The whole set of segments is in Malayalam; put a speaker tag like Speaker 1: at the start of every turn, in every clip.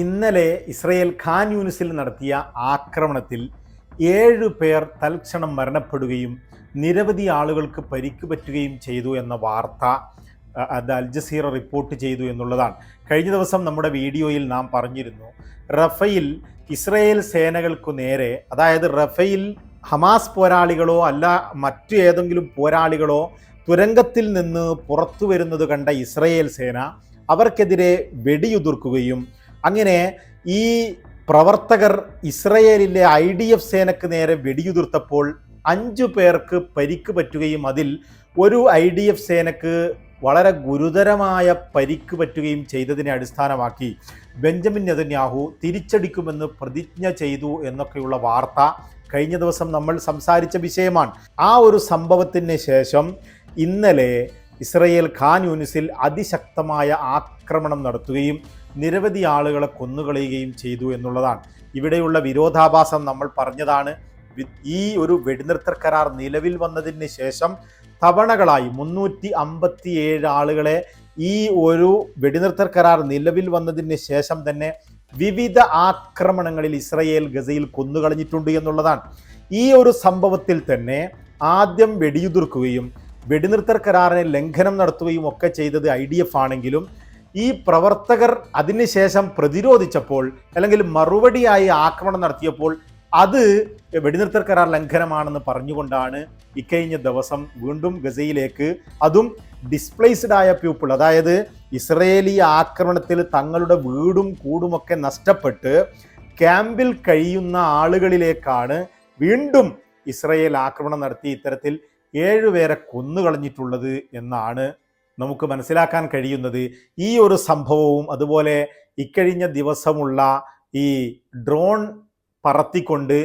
Speaker 1: ഇന്നലെ ഇസ്രയേൽ ഖാൻ യൂനിസിൽ നടത്തിയ ആക്രമണത്തിൽ 7 പേർ തൽക്ഷണം മരണപ്പെടുകയും നിരവധി ആളുകൾക്ക് പരിക്ക് പറ്റുകയും ചെയ്തു എന്ന വാർത്ത അത് അൽ ജസീറ റിപ്പോർട്ട് ചെയ്തു എന്നുള്ളതാണ്. കഴിഞ്ഞ ദിവസം നമ്മുടെ വീഡിയോയിൽ നാം പറഞ്ഞിരുന്നു, റഫയിൽ ഇസ്രയേൽ സേനകൾക്കു നേരെ, അതായത് റഫയിൽ ഹമാസ് പോരാളികളോ അല്ല മറ്റു ഏതെങ്കിലും പോരാളികളോ തുരങ്കത്തിൽ നിന്ന് പുറത്തു വരുന്നത് കണ്ട ഇസ്രയേൽ സേന അവർക്കെതിരെ വെടിയുതിർക്കുകയും അങ്ങനെ ഈ പ്രവർത്തകർ ഇസ്രയേലിലെ IDF സേനക്ക് നേരെ വെടിയുതിർത്തപ്പോൾ 5 പേർക്ക് പരിക്ക് പറ്റുകയും അതിൽ ഒരു IDF സേനക്ക് വളരെ ഗുരുതരമായ പരിക്ക് പറ്റുകയും ചെയ്തതിനെ അടിസ്ഥാനമാക്കി ബെഞ്ചമിൻ നെതന്യാഹു തിരിച്ചടിക്കുമെന്ന് പ്രതിജ്ഞ ചെയ്തു എന്നൊക്കെയുള്ള വാർത്ത കഴിഞ്ഞ ദിവസം നമ്മൾ സംസാരിച്ച വിഷയമാണ്. ആ ഒരു സംഭവത്തിന് ശേഷം ഇന്നലെ ഇസ്രയേൽ ഖാൻ യൂനിസിൽ അതിശക്തമായ ആക്രമണം നടത്തുകയും നിരവധി ആളുകളെ കൊന്നുകളയുകയും ചെയ്തു എന്നുള്ളതാണ്. ഇവിടെയുള്ള വിരോധാഭാസം നമ്മൾ പറഞ്ഞതാണ്. ഈ ഒരു വെടിനിർത്തൽ കരാർ നിലവിൽ വന്നതിന് ശേഷം തവണകളായി 357 ആളുകളെ ഈ ഒരു വെടിനിർത്തൽ കരാർ നിലവിൽ വന്നതിന് ശേഷം തന്നെ വിവിധ ആക്രമണങ്ങളിൽ ഇസ്രയേൽ ഗസയിൽ കൊന്നുകളഞ്ഞിട്ടുണ്ട് എന്നുള്ളതാണ്. ഈ ഒരു സംഭവത്തിൽ തന്നെ ആദ്യം വെടിയുതിർക്കുകയും വെടിനിർത്തൽ കരാറിന് ലംഘനം നടത്തുകയും ഒക്കെ ചെയ്തത് IDF ആണെങ്കിലും ഈ പ്രവർത്തകർ അതിനുശേഷം പ്രതിരോധിച്ചപ്പോൾ അല്ലെങ്കിൽ മറുപടിയായി ആക്രമണം നടത്തിയപ്പോൾ അത് വെടിനിർത്തൽ കരാർ ലംഘനമാണെന്ന് പറഞ്ഞുകൊണ്ടാണ് ഇക്കഴിഞ്ഞ ദിവസം വീണ്ടും ഗസയിലേക്ക്, അതും ഡിസ്പ്ലേസ്ഡ് ആയ പീപ്പിൾ, അതായത് ഇസ്രയേലി ആക്രമണത്തിൽ തങ്ങളുടെ വീടും കൂടുമൊക്കെ നഷ്ടപ്പെട്ട് ക്യാമ്പിൽ കഴിയുന്ന ആളുകളിലേക്കാണ് വീണ്ടും ഇസ്രയേൽ ആക്രമണം നടത്തി ഇത്തരത്തിൽ 7 പേരെ കൊന്നുകളഞ്ഞിട്ടുള്ളത് എന്നാണ് നമുക്ക് മനസ്സിലാക്കാൻ കഴിയുന്നത്. ഈ ഒരു സംഭവവും അതുപോലെ ഇക്കഴിഞ്ഞ ദിവസമുള്ള ഈ ഡ്രോൺ പറത്തിക്കൊണ്ട്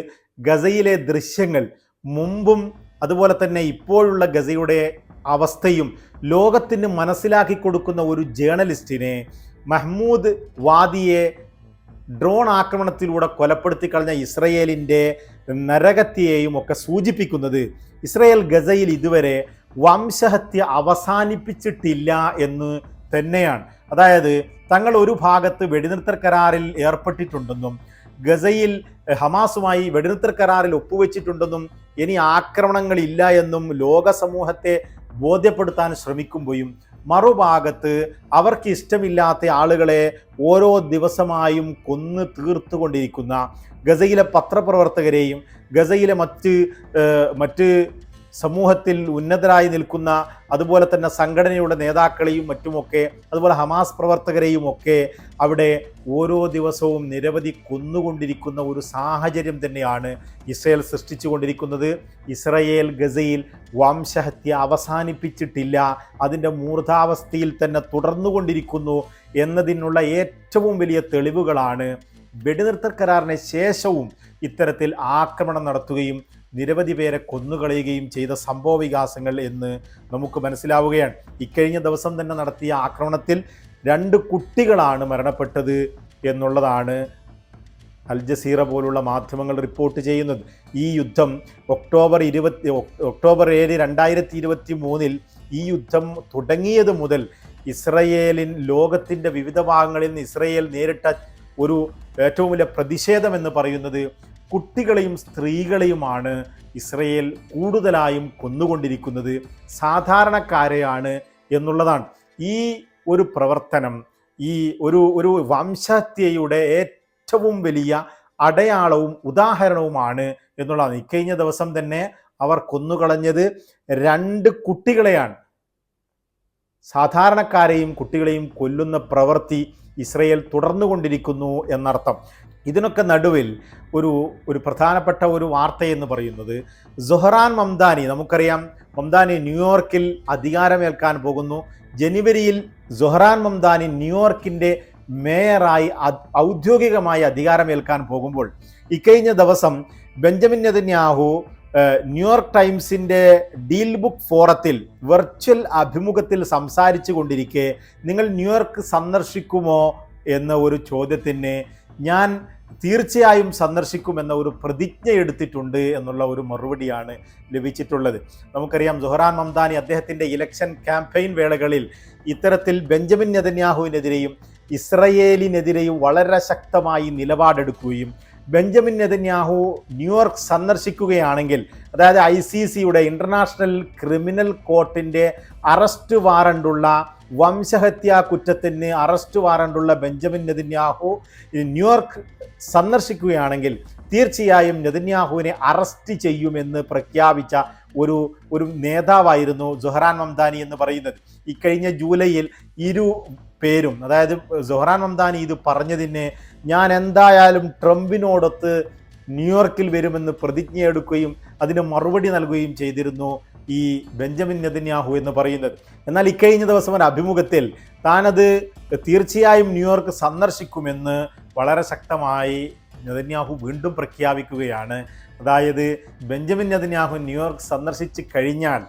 Speaker 1: ഗസയിലെ ദൃശ്യങ്ങൾ മുമ്പും അതുപോലെ തന്നെ ഇപ്പോഴുള്ള ഗസയുടെ അവസ്ഥയും ലോകത്തിന് മനസ്സിലാക്കി കൊടുക്കുന്ന ഒരു ജേർണലിസ്റ്റിനെ, മഹ്മൂദ് വാദിയെ ഡ്രോൺ ആക്രമണത്തിലൂടെ കൊലപ്പെടുത്തി കളഞ്ഞ ഇസ്രയേലിൻ്റെ നരകത്തെയും ഒക്കെ സൂചിപ്പിക്കുന്നത് ഇസ്രയേൽ ഗസയിൽ ഇതുവരെ വംശഹത്യ അവസാനിപ്പിച്ചിട്ടില്ല എന്ന് തന്നെയാണ്. അതായത് തങ്ങൾ ഒരു ഭാഗത്ത് വെടിനിർത്തൽ കരാറിൽ ഏർപ്പെട്ടിട്ടുണ്ടെന്നും ഗസയിൽ ഹമാസുമായി വെടിനിർത്തൽ കരാറിൽ ഒപ്പുവെച്ചിട്ടുണ്ടെന്നും ഇനി ആക്രമണങ്ങളില്ല എന്നും ലോക സമൂഹത്തെ ബോധ്യപ്പെടുത്താൻ ശ്രമിക്കുമ്പോഴും മറുഭാഗത്ത് അവർക്ക് ഇഷ്ടമില്ലാത്ത ആളുകളെ ഓരോ ദിവസമായും കൊന്ന് തീർത്തുകൊണ്ടിരിക്കുന്ന ഗസയിലെ പത്രപ്രവർത്തകരെയും ഗസയിലെ മറ്റ് സമൂഹത്തിൽ ഉന്നതരായി നിൽക്കുന്ന അതുപോലെ തന്നെ സംഘടനയുടെ നേതാക്കളെയും മറ്റുമൊക്കെ, അതുപോലെ ഹമാസ് പ്രവർത്തകരെയും ഒക്കെ അവിടെ ഓരോ ദിവസവും നിരവധി കൊന്നുകൊണ്ടിരിക്കുന്ന ഒരു സാഹചര്യം തന്നെയാണ് ഇസ്രയേൽ സൃഷ്ടിച്ചുകൊണ്ടിരിക്കുന്നത്. ഇസ്രയേൽ ഗസയിൽ വംശഹത്യ അവസാനിപ്പിച്ചിട്ടില്ല, അതിൻ്റെ മൂർധാവസ്ഥയിൽ തന്നെ തുടർന്നുകൊണ്ടിരിക്കുന്നു എന്നതിനുള്ള ഏറ്റവും വലിയ തെളിവുകളാണ് വെടിനിർത്തൽ കരാറിന് ശേഷവും ഇത്തരത്തിൽ ആക്രമണം നടത്തുകയും നിരവധി പേരെ കൊന്നുകളയുകയും ചെയ്ത സംഭവ വികാസങ്ങൾ എന്ന് നമുക്ക് മനസ്സിലാവുകയാണ്. ഇക്കഴിഞ്ഞ ദിവസം തന്നെ നടത്തിയ ആക്രമണത്തിൽ 2 കുട്ടികളാണ് മരണപ്പെട്ടത് എന്നുള്ളതാണ് അൽ ജസീറ പോലുള്ള മാധ്യമങ്ങൾ റിപ്പോർട്ട് ചെയ്യുന്നത്. ഈ യുദ്ധം ഒക്ടോബർ 7, 2023 ഈ യുദ്ധം തുടങ്ങിയത് മുതൽ ലോകത്തിൻ്റെ വിവിധ ഭാഗങ്ങളിൽ നിന്ന് ഇസ്രയേൽ നേരിട്ട ഒരു ഏറ്റവും വലിയ പ്രതിഷേധം എന്ന് പറയുന്നത് കുട്ടികളെയും സ്ത്രീകളെയുമാണ് ഇസ്രയേൽ കൂടുതലായും കൊന്നുകൊണ്ടിരിക്കുന്നത്, സാധാരണക്കാരെയാണ് എന്നുള്ളതാണ്. ഈ ഒരു പ്രവർത്തനം ഈ ഒരു വംശഹത്യയുടെ ഏറ്റവും വലിയ അടയാളവും ഉദാഹരണവുമാണ് എന്നുള്ളതാണ്. ഇക്കഴിഞ്ഞ ദിവസം തന്നെ അവർ കൊന്നുകളഞ്ഞത് 2 കുട്ടികളെയാണ്. സാധാരണക്കാരെയും കുട്ടികളെയും കൊല്ലുന്ന പ്രവൃത്തി ഇസ്രയേൽ തുടർന്നുകൊണ്ടിരിക്കുന്നു എന്നർത്ഥം. ഇതിനൊക്കെ നടുവിൽ ഒരു പ്രധാനപ്പെട്ട ഒരു വാർത്തയെന്ന് പറയുന്നത് സൊഹ്റാൻ മംദാനി, നമുക്കറിയാം മംദാനി ന്യൂയോർക്കിൽ അധികാരമേൽക്കാൻ പോകുന്നു. ജനുവരിയിൽ സൊഹ്റാൻ മംദാനി ന്യൂയോർക്കിൻ്റെ മേയറായി ഔദ്യോഗികമായി അധികാരമേൽക്കാൻ പോകുമ്പോൾ ഇക്കഴിഞ്ഞ ദിവസം ബെഞ്ചമിൻ നെതന്യാഹു ന്യൂയോർക്ക് ടൈംസിൻ്റെ ഡീൽ ബുക്ക് ഫോറത്തിൽ വെർച്വൽ അഭിമുഖത്തിൽ സംസാരിച്ചു കൊണ്ടിരിക്കെ നിങ്ങൾ ന്യൂയോർക്ക് സന്ദർശിക്കുമോ എന്ന ഒരു ചോദ്യത്തിന് ഞാൻ തീർച്ചയായും സന്ദർശിക്കുമെന്ന ഒരു പ്രതിജ്ഞ എടുത്തിട്ടുണ്ട് എന്നുള്ള ഒരു മറുപടിയാണ് ലഭിച്ചിട്ടുള്ളത്. നമുക്കറിയാം സൊഹ്റാൻ മംദാനി അദ്ദേഹത്തിൻ്റെ ഇലക്ഷൻ ക്യാമ്പയിൻ വേളകളിൽ ഇത്തരത്തിൽ ബെഞ്ചമിൻ നെതന്യാഹുവിനെതിരെയും ഇസ്രയേലിനെതിരെയും വളരെ ശക്തമായി നിലപാടെടുക്കുകയും ബെഞ്ചമിൻ നെതന്യാഹു ന്യൂയോർക്ക് സന്ദർശിക്കുകയാണെങ്കിൽ, അതായത് ICCയുടെ ഇൻ്റർനാഷണൽ ക്രിമിനൽ കോർട്ടിൻ്റെ അറസ്റ്റ് വാറണ്ടുള്ള വംശഹത്യാ കുറ്റത്തിന് അറസ്റ്റ് വാറണ്ടുള്ള ബെഞ്ചമിൻ നെതന്യാഹു ന്യൂയോർക്ക് സന്ദർശിക്കുകയാണെങ്കിൽ തീർച്ചയായും നെതന്യാഹുവിനെ അറസ്റ്റ് ചെയ്യുമെന്ന് പ്രഖ്യാപിച്ച ഒരു നേതാവായിരുന്നു സുഹറാൻ മംദാനി എന്ന് പറയുന്നത്. ഇക്കഴിഞ്ഞ ജൂലൈയിൽ ഇരു പേരും, അതായത് സുഹറാൻ മംദാനി ഇത് പറഞ്ഞതിന് ഞാൻ എന്തായാലും ട്രംപിനോടൊത്ത് ന്യൂയോർക്കിൽ വരുമെന്ന് പ്രതിജ്ഞയെടുക്കുകയും അതിന് മറുപടി നൽകുകയും ചെയ്തിരുന്നു ഈ ബെഞ്ചമിൻ നെതന്യാഹു എന്ന് പറയുന്നത്. എന്നാൽ ഇക്കഴിഞ്ഞ ദിവസം ഒരു അഭിമുഖത്തിൽ താനത് തീർച്ചയായും ന്യൂയോർക്ക് സന്ദർശിക്കുമെന്ന് വളരെ ശക്തമായി നെതന്യാഹു വീണ്ടും പ്രഖ്യാപിക്കുകയാണ്. അതായത് ബെഞ്ചമിൻ നെതന്യാഹു ന്യൂയോർക്ക് സന്ദർശിച്ച് കഴിഞ്ഞാൽ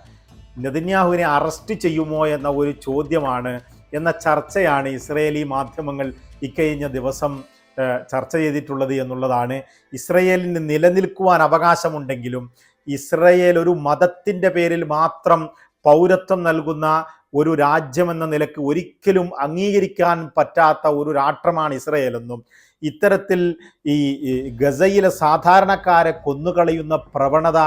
Speaker 1: നെതന്യാഹുവിനെ അറസ്റ്റ് ചെയ്യുമോ എന്ന ഒരു ചോദ്യമാണ്, എന്ന ചർച്ചയാണ് ഇസ്രയേലി മാധ്യമങ്ങൾ ഇക്കഴിഞ്ഞ ദിവസം ചർച്ച ചെയ്തിട്ടുള്ളത് എന്നുള്ളതാണ്. ഇസ്രയേലിന് നിലനിൽക്കുവാൻ അവകാശമുണ്ടെങ്കിലും ഇസ്രയേൽ ഒരു മതത്തിൻ്റെ പേരിൽ മാത്രം പൗരത്വം നൽകുന്ന ഒരു രാജ്യമെന്ന നിലക്ക് ഒരിക്കലും അംഗീകരിക്കാൻ പറ്റാത്ത ഒരു രാഷ്ട്രമാണ് ഇസ്രയേലെന്നും ഇത്തരത്തിൽ ഈ ഗസയിലെ സാധാരണക്കാരെ കൊന്നുകളയുന്ന പ്രവണത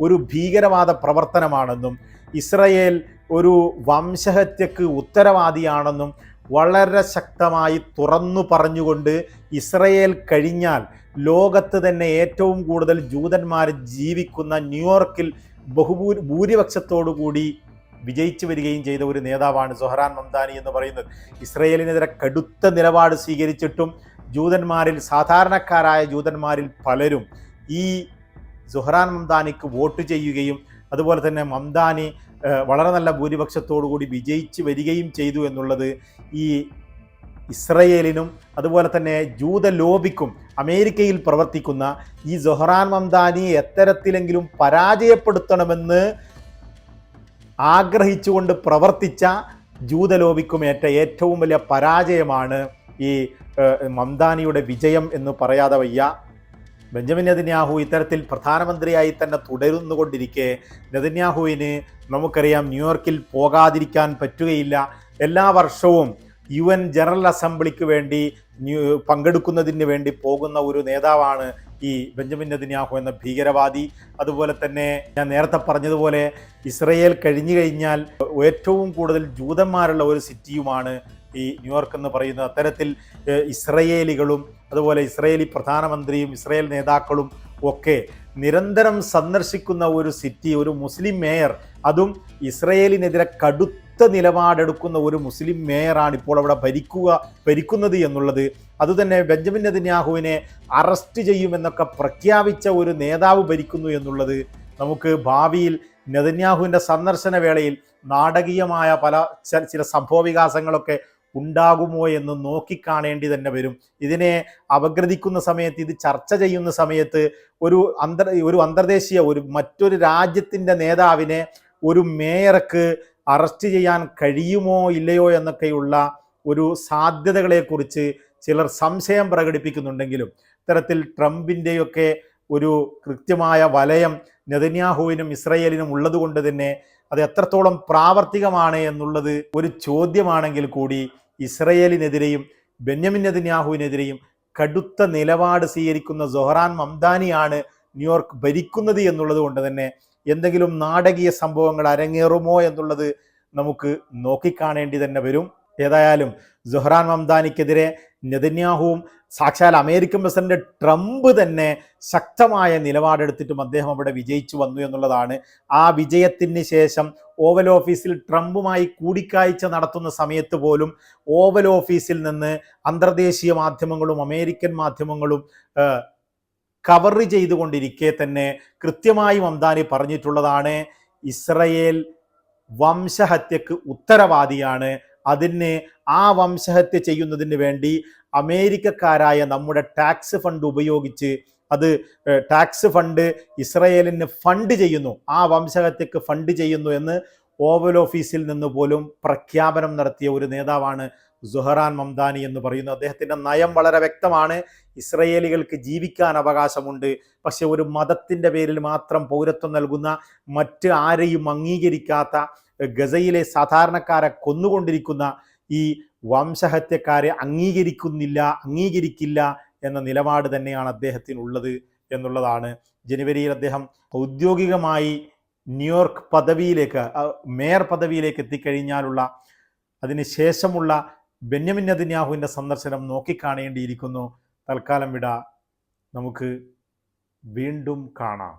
Speaker 1: ഒരു ഭീകരവാദ പ്രവർത്തനമാണെന്നും ഇസ്രയേൽ ഒരു വംശഹത്യക്ക് ഉത്തരവാദിയാണെന്നും വളരെ ശക്തമായി തുറന്നു പറഞ്ഞുകൊണ്ട് ഇസ്രയേൽ കഴിഞ്ഞാൽ ലോകത്ത് തന്നെ ഏറ്റവും കൂടുതൽ ജൂതന്മാർ ജീവിക്കുന്ന ന്യൂയോർക്കിൽ ഭൂരിപക്ഷത്തോടു കൂടി വിജയിച്ചു വരികയും ചെയ്ത ഒരു നേതാവാണ് സുഹറാൻ മംദാനി എന്ന് പറയുന്നത്. ഇസ്രയേലിനെതിരെ കടുത്ത നിലപാട് സ്വീകരിച്ചിട്ടും ജൂതന്മാരിൽ, സാധാരണക്കാരായ ജൂതന്മാരിൽ പലരും ഈ സുഹറാൻ മംദാനിക്ക് വോട്ട് ചെയ്യുകയും അതുപോലെ തന്നെ മംദാനി വളരെ നല്ല ഭൂരിപക്ഷത്തോടു കൂടി വിജയിച്ച് വരികയും ചെയ്തു എന്നുള്ളത് ഈ ഇസ്രയേലിനും അതുപോലെ തന്നെ ജൂത ലോബിക്കും അമേരിക്കയിൽ പ്രവർത്തിക്കുന്ന ഈ സുഹറാൻ മംദാനിയെ എത്തരത്തിലെങ്കിലും പരാജയപ്പെടുത്തണമെന്ന് ആഗ്രഹിച്ചുകൊണ്ട് പ്രവർത്തിച്ച ജൂത ലോബിക്കും ഏറ്റവും വലിയ പരാജയമാണ് ഈ മംദാനിയുടെ വിജയം എന്ന് പറയാതെ വയ്യ. ബെഞ്ചമിൻ നെതന്യാഹു ഇത്തരത്തിൽ പ്രധാനമന്ത്രിയായി തന്നെ തുടരുന്നുകൊണ്ടിരിക്കെ നെതന്യാഹുവിന് നമുക്കറിയാം ന്യൂയോർക്കിൽ പോകാതിരിക്കാൻ പറ്റുകയില്ല. എല്ലാ വർഷവും UN ജനറൽ അസംബ്ലിക്ക് വേണ്ടി പങ്കെടുക്കുന്നതിന് വേണ്ടി പോകുന്ന ഒരു നേതാവാണ് ഈ ബെഞ്ചമിൻ നെതന്യാഹു എന്ന ഭീകരവാദി. അതുപോലെ തന്നെ ഞാൻ നേരത്തെ പറഞ്ഞതുപോലെ ഇസ്രയേൽ കഴിഞ്ഞാൽ ഏറ്റവും കൂടുതൽ ജൂതന്മാരുള്ള ഒരു സിറ്റിയുമാണ് ഈ ന്യൂയോർക്ക് എന്ന് പറയുന്നത്. അത്തരത്തിൽ ഇസ്രയേലികളും അതുപോലെ ഇസ്രയേലി പ്രധാനമന്ത്രിയും ഇസ്രയേൽ നേതാക്കളും ഒക്കെ നിരന്തരം സന്ദർശിക്കുന്ന ഒരു സിറ്റി, ഒരു മുസ്ലിം മേയർ, അതും ഇസ്രയേലിനെതിരെ കടുത്ത നിലപാടെടുക്കുന്ന ഒരു മുസ്ലിം മേയറാണ് ഇപ്പോൾ അവിടെ ഭരിക്കുന്നത് എന്നുള്ളത്. അതുതന്നെ ബെഞ്ചമിൻ നെതന്യാഹുവിനെ അറസ്റ്റ് ചെയ്യുമെന്നൊക്കെ പ്രഖ്യാപിച്ച ഒരു നേതാവ് ഭരിക്കുന്നു എന്നുള്ളത് നമുക്ക് ഭാവിയിൽ നെതന്യാഹുവിൻ്റെ സന്ദർശന വേളയിൽ നാടകീയമായ ചില സംഭവവികാസങ്ങളൊക്കെ ഉണ്ടാകുമോ എന്ന് നോക്കിക്കാണേണ്ടി തന്നെ വരും. ഇതിനെ അപഗ്രഥിക്കുന്ന സമയത്ത്, ഇത് ചർച്ച ചെയ്യുന്ന സമയത്ത് ഒരു അന്തർദേശീയ മറ്റൊരു രാജ്യത്തിൻ്റെ നേതാവിനെ ഒരു മേയർക്ക് അറസ്റ്റ് ചെയ്യാൻ കഴിയുമോ ഇല്ലയോ എന്നൊക്കെയുള്ള ഒരു സാധ്യതകളെക്കുറിച്ച് ചിലർ സംശയം പ്രകടിപ്പിക്കുന്നുണ്ടെങ്കിലും ഇത്തരത്തിൽ ട്രംപിൻ്റെയൊക്കെ ഒരു കൃത്യമായ വലയം നെതന്യാഹുവിനും ഇസ്രയേലിനും ഉള്ളതുകൊണ്ട് തന്നെ അത് എത്രത്തോളം പ്രാവർത്തികമാണ് എന്നുള്ളത് ഒരു ചോദ്യമാണെങ്കിൽ കൂടി ഇസ്രയേലിനെതിരെയും ബെന്യാമിൻ നെതന്യാഹുവിനെതിരെയും കടുത്ത നിലപാട് സ്വീകരിക്കുന്ന സുഹറാൻ മംദാനിയാണ് ന്യൂയോർക്ക് ഭരിക്കുന്നത് എന്നുള്ളത് കൊണ്ട് തന്നെ എന്തെങ്കിലും നാടകീയ സംഭവങ്ങൾ അരങ്ങേറുമോ എന്നുള്ളത് നമുക്ക് നോക്കിക്കാണേണ്ടി തന്നെ വരും. ഏതായാലും സുഹറാൻ മംദാനിക്കെതിരെ നെതന്യാഹുവും സാക്ഷാൽ അമേരിക്കൻ പ്രസിഡന്റ് ട്രംപ് തന്നെ ശക്തമായ നിലപാടെടുത്തിട്ടും അദ്ദേഹം അവിടെ വിജയിച്ചു വന്നു എന്നുള്ളതാണ്. ആ വിജയത്തിന് ശേഷം ഓവൽ ഓഫീസിൽ ട്രംപുമായി കൂടിക്കാഴ്ച നടത്തുന്ന സമയത്ത് പോലും ഓവൽ ഓഫീസിൽ നിന്ന് അന്തർദേശീയ മാധ്യമങ്ങളും അമേരിക്കൻ മാധ്യമങ്ങളും കവർ ചെയ്തുകൊണ്ടിരിക്കെ തന്നെ കൃത്യമായി മംദാനി പറഞ്ഞിട്ടുള്ളതാണ്, ഇസ്രയേൽ വംശഹത്യക്ക് ഉത്തരവാദിയാണ്. ആ വംശഹത്യ ചെയ്യുന്നതിന് വേണ്ടി അമേരിക്കക്കാരായ നമ്മുടെ ടാക്സ് ഫണ്ട് ഉപയോഗിച്ച് ടാക്സ് ഫണ്ട് ഇസ്രയേലിന് ഫണ്ട് ചെയ്യുന്നു, ആ വംശഹത്യക്ക് ഫണ്ട് ചെയ്യുന്നു എന്ന് ഓവൽ ഓഫീസിൽ നിന്ന് പോലും പ്രഖ്യാപനം നടത്തിയ ഒരു നേതാവാണ് സുഹറാൻ മംദാനി എന്ന് പറയുന്നത്. അദ്ദേഹത്തിൻ്റെ നയം വളരെ വ്യക്തമാണ്. ഇസ്രയേലികൾക്ക് ജീവിക്കാൻ അവകാശമുണ്ട്, പക്ഷെ ഒരു മതത്തിൻ്റെ പേരിൽ മാത്രം പൗരത്വം നൽകുന്ന, മറ്റ് ആരെയും അംഗീകരിക്കാത്ത, ഗസയിലെ സാധാരണക്കാരെ കൊന്നുകൊണ്ടിരിക്കുന്ന ഈ വംശഹത്യക്കാരെ അംഗീകരിക്കില്ല എന്ന നിലപാട് തന്നെയാണ് അദ്ദേഹത്തിനുള്ളത് എന്നുള്ളതാണ്. ജനുവരിയിൽ അദ്ദേഹം ഔദ്യോഗികമായി ന്യൂയോർക്ക് പദവിയിലേക്ക്, മേയർ പദവിയിലേക്ക് എത്തിക്കഴിഞ്ഞാലുള്ള അതിനുശേഷമുള്ള ബെന്യാമിൻ നെതന്യാഹുവിൻ്റെ സന്ദർശനം നോക്കിക്കാണേണ്ടിയിരിക്കുന്നു. തൽക്കാലം വിട, നമുക്ക് വീണ്ടും കാണാം.